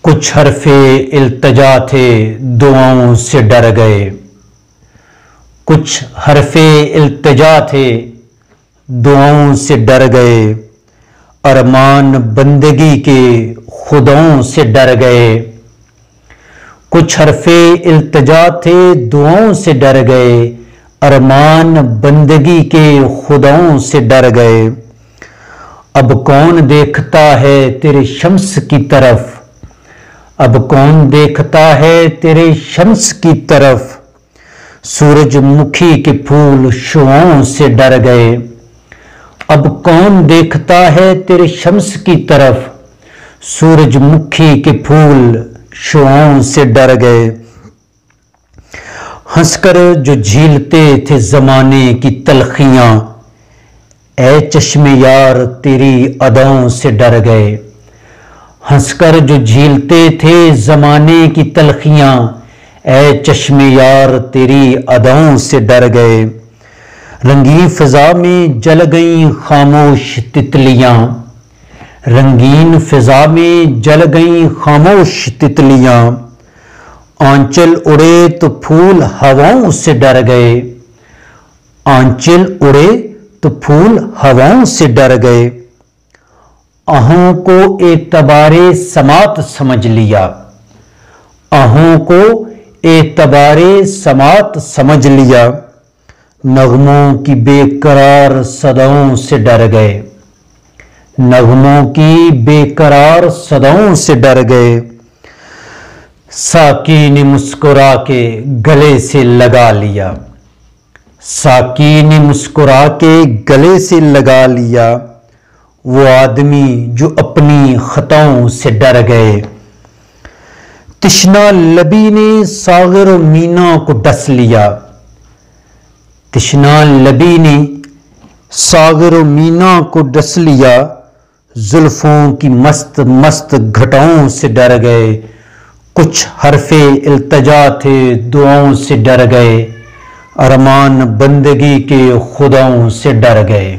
کچھ حرف التجا تھے دعاؤں سے ڈر گئے، کچھ حرف التجا تھے دعاؤں سے ڈر گئے، ارمان بندگی کے خداؤں سے ڈر گئے۔ کچھ حرف التجا تھے دعاؤں سے ڈر گئے، ارمان بندگی کے خداؤں سے ڈر گئے۔ اب کون دیکھتا ہے تیرے شمس کی طرف، اب کون دیکھتا ہے تیرے شمس کی طرف، سورج مکھی کے پھول شعاؤں سے ڈر گئے۔ اب کون دیکھتا ہے تیرے شمس کی طرف، سورج مکھی کے پھول شعاؤں سے ڈر گئے۔ ہنس کر جو جھیلتے تھے زمانے کی تلخیاں، اے چشم یار تیری اداؤں سے ڈر گئے۔ ہنس کر جو جھیلتے تھے زمانے کی تلخیاں، اے چشم یار تیری اداؤں سے ڈر گئے۔ رنگین فضا میں جل گئیں خاموش تتلیاں، رنگین فضا میں جل گئیں خاموش تتلیاں، آنچل اڑے تو پھول ہواؤں سے ڈر گئے، آنچل اڑے تو پھول ہواؤں سے ڈر گئے۔ آہوں کو اعتبار سماعت سمجھ لیا، آہوں کو اعتبار سماعت سمجھ لیا، نغموں کی بے قرار صداؤں سے ڈر گئے، نغموں کی بے قرار صداؤں سے ڈر گئے۔ ساقی نے مسکرا کے گلے سے لگا لیا، ساقی نے مسکرا کے گلے سے لگا لیا، وہ آدمی جو اپنی خطاؤں سے ڈر گئے۔ تشنا لبی نے ساغر و مینا کو ڈس لیا، تشنا لبی نے ساغر و مینا کو ڈس لیا، زلفوں کی مست مست گھٹاؤں سے ڈر گئے۔ کچھ حرف التجا تھے دعاؤں سے ڈر گئے، ارمان بندگی کے خداؤں سے ڈر گئے۔